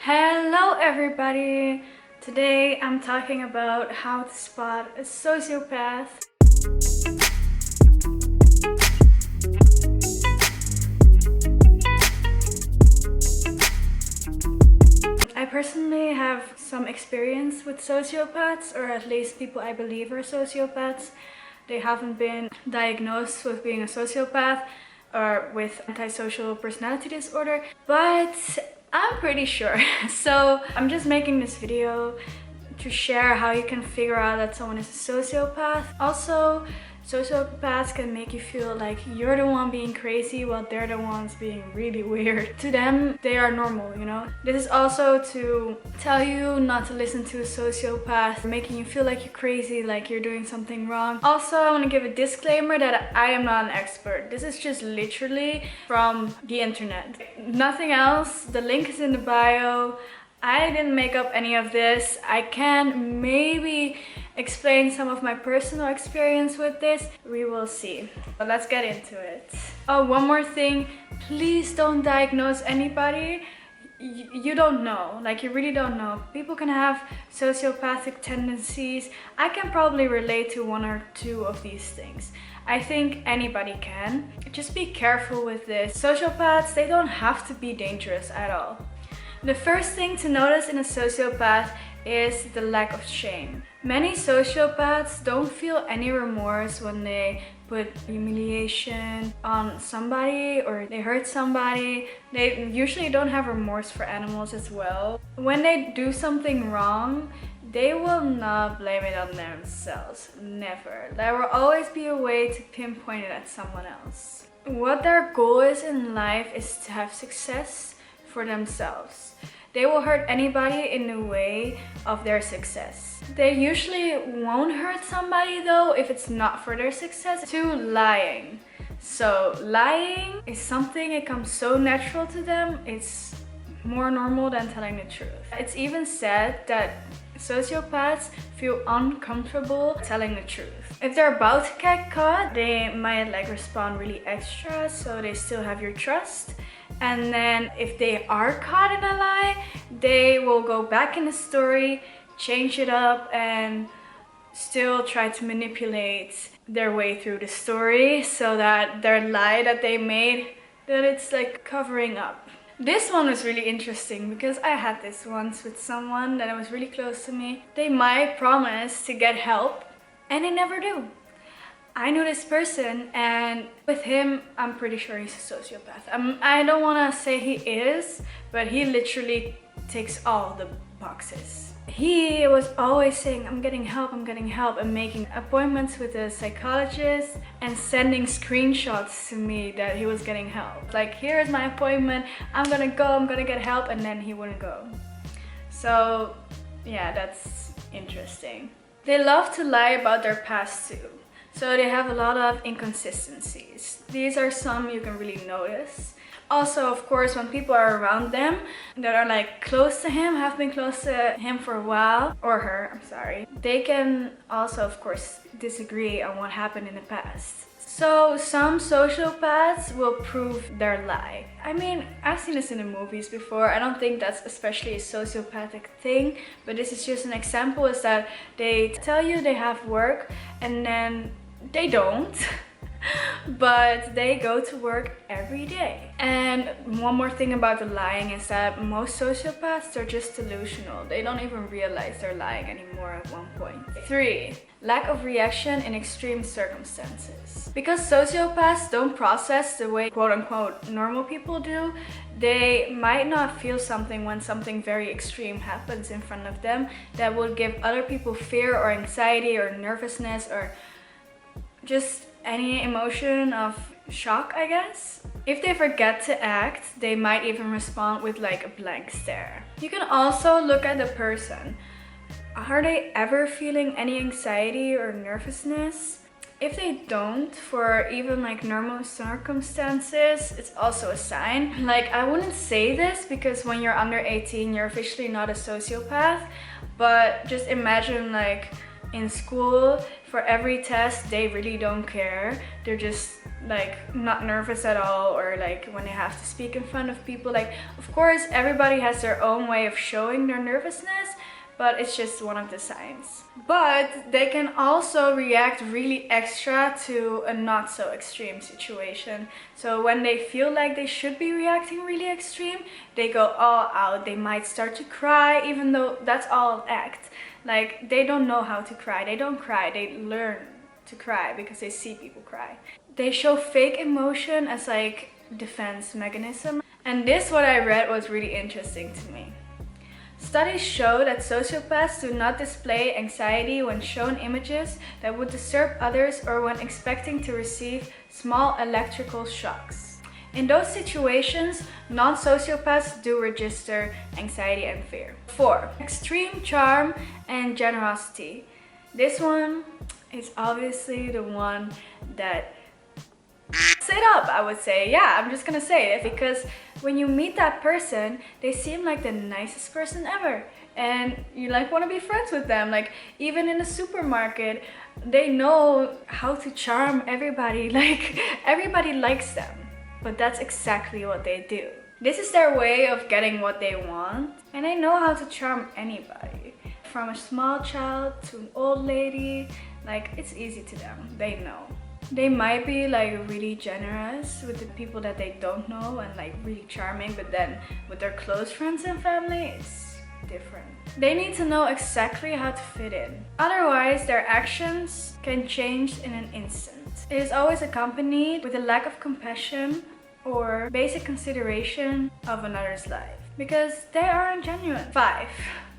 Hello everybody! Today I'm talking about how to spot a sociopath. I personally have some experience with sociopaths, or at least people I believe are sociopaths. They haven't been diagnosed with being a sociopath or with antisocial personality disorder, but I'm pretty sure. So I'm just making this video to share how you can figure out that someone is a sociopath. Also, sociopaths can make you feel like you're the one being crazy while they're the ones being really weird. To them, they are normal, you know? This is also to tell you not to listen to a sociopath, making you feel like you're crazy, like you're doing something wrong. Also, I want to give a disclaimer that I am not an expert. This is just literally from the internet. Nothing else. The link is in the bio. I didn't make up any of this. I can maybe explain some of my personal experience with this. We will see. But let's get into it. Oh, one more thing. Please don't diagnose anybody. You don't know. Like, you really don't know. People can have sociopathic tendencies. I can probably relate to one or two of these things. I think anybody can. Just be careful with this. Sociopaths, they don't have to be dangerous at all. The first thing to notice in a sociopath is the lack of shame. Many sociopaths don't feel any remorse when they put humiliation on somebody or they hurt somebody. They usually don't have remorse for animals as well. When they do something wrong, they will not blame it on themselves. Never. There will always be a way to pinpoint it at someone else. What their goal is in life is to have success for themselves. They will hurt anybody in the way of their success. They usually won't hurt somebody though if it's not for their success. To lying. So lying is something, it comes so natural to them. It's more normal than telling the truth. It's even said that sociopaths feel uncomfortable telling the truth. If they're about to get caught, they might respond really extra, so they still have your trust. And then if they are caught in a lie, they will go back in the story, change it up, and still try to manipulate their way through the story so that their lie that they made, that it's like covering up. This one was really interesting because I had this once with someone that was really close to me. They might promise to get help and they never do. I knew this person, and with him, I'm pretty sure he's a sociopath. I don't want to say he is, but he literally ticks all the boxes. He was always saying, I'm getting help, and making appointments with a psychologist and sending screenshots to me that he was getting help. Like, here's my appointment, I'm gonna go, I'm gonna get help, and then he wouldn't go. So, yeah, that's interesting. They love to lie about their past too. So they have a lot of inconsistencies. These are some you can really notice. Also, of course, when people are around them that are like close to him, have been close to him for a while, or her, I'm sorry, they can also, of course, disagree on what happened in the past. So some sociopaths will prove their lie. I mean, I've seen this in the movies before. I don't think that's especially a sociopathic thing, but this is just an example, is that they tell you they have work and then they don't. But they go to work every day. And one more thing about the lying is that most sociopaths are just delusional. They don't even realize they're lying anymore at one point. 3. Lack of reaction in extreme circumstances. Because sociopaths don't process the way quote-unquote normal people do, they might not feel something when something very extreme happens in front of them that would give other people fear or anxiety or nervousness or just any emotion of shock, I guess. If they forget to act, they might even respond with like a blank stare. You can also look at the person. Are they ever feeling any anxiety or nervousness? If they don't, for even like normal circumstances, it's also a sign. Like, I wouldn't say this because when you're under 18, you're officially not a sociopath, but just imagine like in school, for every test, they really don't care. They're just like not nervous at all, or like when they have to speak in front of people. Like, of course, everybody has their own way of showing their nervousness, but it's just one of the signs. But they can also react really extra to a not so extreme situation. So when they feel like they should be reacting really extreme, they go all out. They might start to cry, even though that's all act. Like, they don't know how to cry. They don't cry. They learn to cry because they see people cry. They show fake emotion as like defense mechanism. And this, what I read, was really interesting to me. Studies show that sociopaths do not display anxiety when shown images that would disturb others or when expecting to receive small electrical shocks. In those situations, non-sociopaths do register anxiety and fear. 4. Extreme charm and generosity. This one is obviously the one that it up, I would say. Yeah, I'm just gonna say it, because when you meet that person, they seem like the nicest person ever, and you like want to be friends with them. Like, even in a supermarket, they know how to charm everybody. Like, everybody likes them, but that's exactly what they do. This is their way of getting what they want, and they know how to charm anybody, from a small child to an old lady. Like, it's easy to them. They know. They might be like really generous with the people that they don't know and like really charming, but then with their close friends and family, it's different. They need to know exactly how to fit in. Otherwise, their actions can change in an instant. It is always accompanied with a lack of compassion or basic consideration of another's life, because they aren't genuine. 5.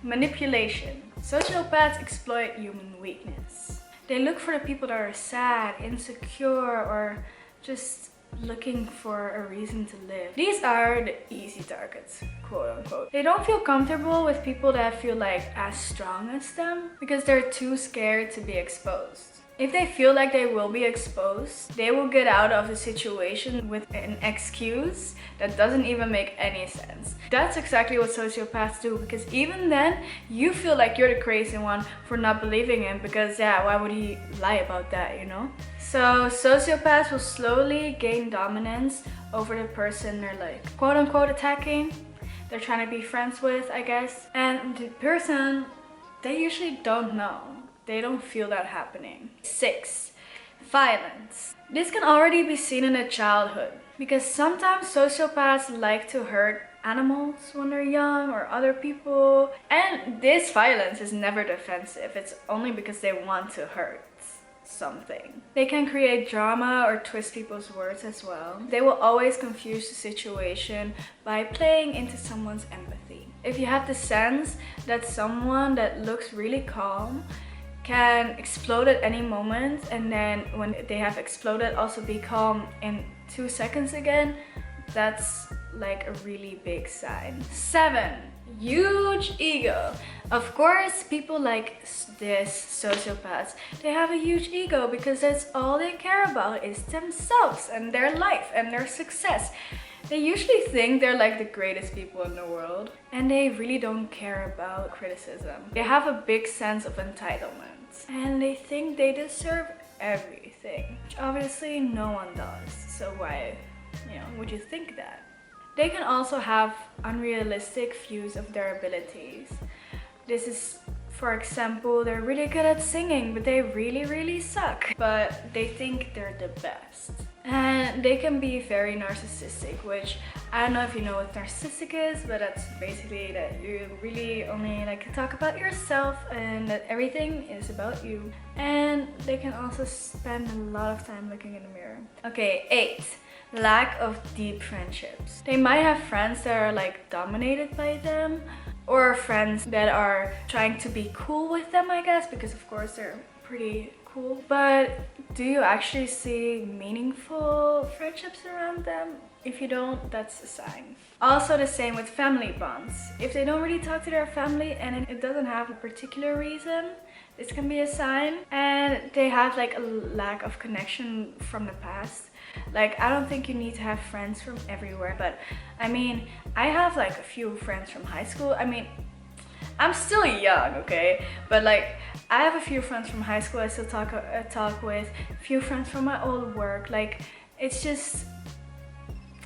Manipulation. Sociopaths exploit human weakness. They look for the people that are sad, insecure, or just looking for a reason to live. These are the easy targets, quote unquote. They don't feel comfortable with people that feel like as strong as them because they're too scared to be exposed. If they feel like they will be exposed, they will get out of the situation with an excuse that doesn't even make any sense. That's exactly what sociopaths do, because even then, you feel like you're the crazy one for not believing him, because yeah, why would he lie about that, you know? So sociopaths will slowly gain dominance over the person they're like quote unquote attacking. They're trying to be friends with, I guess. And the person, they usually don't know. They don't feel that happening. 6. Violence. This can already be seen in a childhood, because sometimes sociopaths like to hurt animals when they're young or other people. And this violence is never defensive. It's only because they want to hurt something. They can create drama or twist people's words as well. They will always confuse the situation by playing into someone's empathy. If you have the sense that someone that looks really calm can explode at any moment, and then when they have exploded also be calm in 2 seconds again, that's like a really big sign. 7. Huge ego. Of course, people like this, sociopaths, they have a huge ego because that's all they care about is themselves and their life and their success. They usually think they're like the greatest people in the world, and they really don't care about criticism. They have a big sense of entitlement, and they think they deserve everything, which obviously no one does. So why, would you think that? They can also have unrealistic views of their abilities. This is, for example, they're really good at singing, but they really suck. But they think they're the best. And they can be very narcissistic, which I don't know if you know what narcissistic is, but that's basically that you really only like to talk about yourself and that everything is about you. And they can also spend a lot of time looking in the mirror. Okay, 8. Lack of deep friendships. They might have friends that are like dominated by them, or friends that are trying to be cool with them, I guess, because of course they're pretty cool. But do you actually see meaningful friendships around them? If you don't, that's a sign. Also the same with family bonds. If they don't really talk to their family and it doesn't have a particular reason, this can be a sign. And they have like a lack of connection from the past. Like, I don't think you need to have friends from everywhere, but I mean, I have like a few friends from high school. I mean, I'm still young, okay? But like, I have a few friends from high school I still talk with, a few friends from my old work. Like, It's just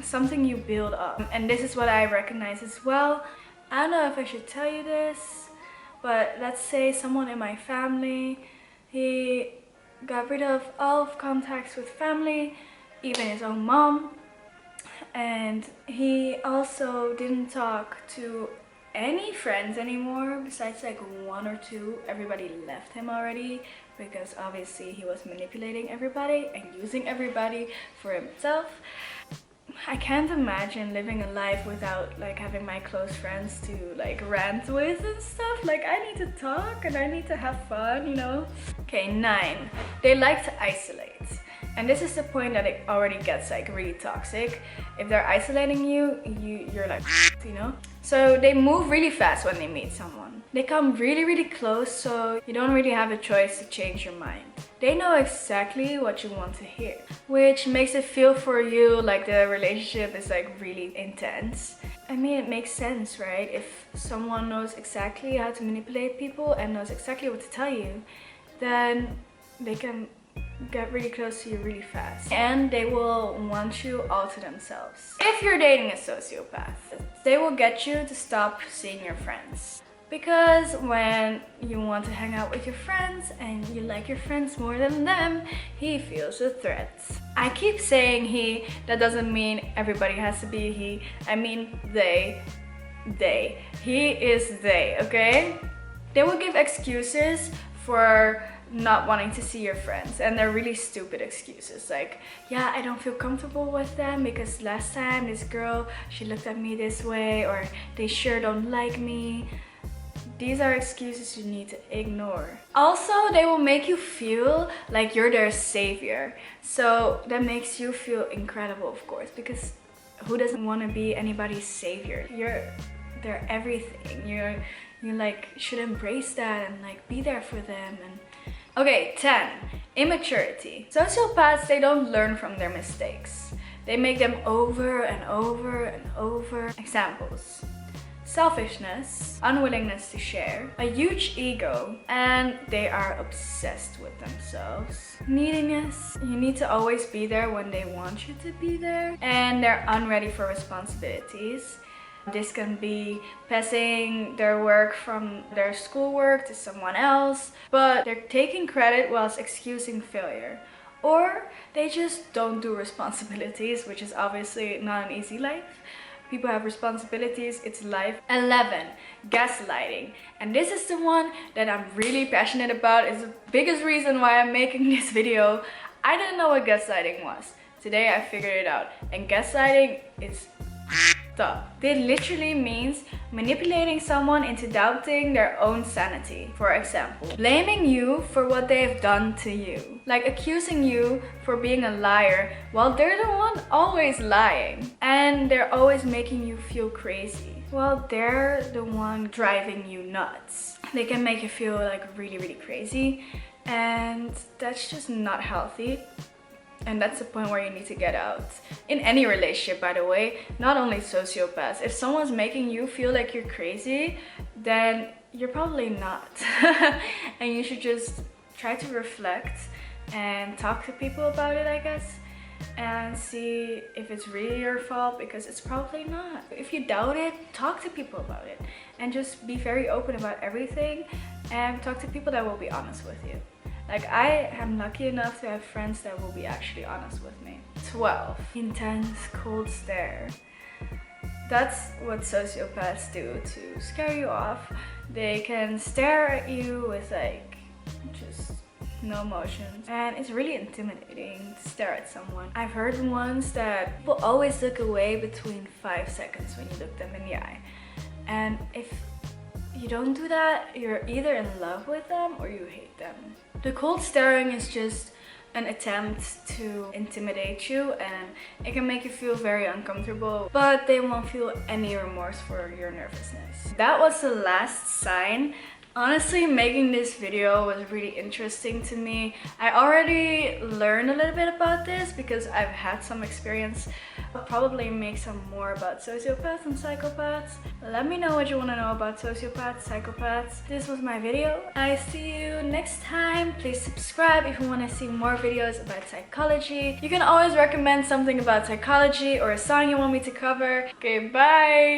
something you build up. And this is what I recognize as well. I don't know if I should tell you this, but let's say someone in my family, he got rid of all of contacts with family, even his own mom. And he also didn't talk to any friends anymore besides like one or two. Everybody left him already because obviously he was manipulating everybody and using everybody for himself. I can't imagine living a life without like having my close friends to like rant with and stuff. Like I need to talk and I need to have fun, you know? Okay, 9. They like to isolate. And this is the point that it already gets like really toxic. If they're isolating you, you're like, you know? So they move really fast when they meet someone. They come really close, so you don't really have a choice to change your mind. They know exactly what you want to hear, which makes it feel for you like the relationship is like really intense. I mean, it makes sense, right? If someone knows exactly how to manipulate people and knows exactly what to tell you, then they can get really close to you really fast, and they will want you all to themselves. If you're dating a sociopath, they will get you to stop seeing your friends, because when you want to hang out with your friends and you like your friends more than them, he feels a threat. I keep saying he, that doesn't mean everybody has to be he. I mean they. He is they, okay? They will give excuses for not wanting to see your friends, and they're really stupid excuses, like, yeah, I don't feel comfortable with them because last time this girl, she looked at me this way, or they sure don't like me. These are excuses you need to ignore. Also, they will make you feel like you're their savior, so that makes you feel incredible, of course, because who doesn't want to be anybody's savior? You're their everything. You like should embrace that and like be there for them. And okay, 10. Immaturity. Sociopaths, they don't learn from their mistakes. They make them over and over and over. Examples: selfishness, unwillingness to share, a huge ego, and they are obsessed with themselves. Neediness, you need to always be there when they want you to be there, and they're unready for responsibilities. This can be passing their work from their schoolwork to someone else, but they're taking credit whilst excusing failure. Or they just don't do responsibilities, which is obviously not an easy life. People have responsibilities, it's life. 11. Gaslighting. And this is the one that I'm really passionate about. It's the biggest reason why I'm making this video. I didn't know what gaslighting was. Today I figured it out. And gaslighting is up. It literally means manipulating someone into doubting their own sanity. For example, blaming you for what they have done to you. Like accusing you for being a liar while they're the one always lying. And they're always making you feel crazy while they're the one driving you nuts. They can make you feel like really crazy, and that's just not healthy. And that's the point where you need to get out. In any relationship, by the way, not only sociopaths. If someone's making you feel like you're crazy, then you're probably not. And you should just try to reflect and talk to people about it, I guess, and see if it's really your fault, because it's probably not. If you doubt it, talk to people about it, and just be very open about everything, and talk to people that will be honest with you. Like, I am lucky enough to have friends that will be actually honest with me. 12. Intense cold stare. That's what sociopaths do to scare you off. They can stare at you with like just no emotions, and it's really intimidating to stare at someone. I've heard once that people always look away between 5 seconds when you look them in the eye, and if you don't do that, you're either in love with them or you hate them. The cold staring is just an attempt to intimidate you, and it can make you feel very uncomfortable, but they won't feel any remorse for your nervousness. That was the last sign Honestly, making this video was really interesting to me. I already learned a little bit about this because I've had some experience. I'll probably make some more about sociopaths and psychopaths. Let me know what you want to know about sociopaths, psychopaths. This was my video. I see you next time. Please subscribe if you want to see more videos about psychology. You can always recommend something about psychology or a song you want me to cover. Okay, bye!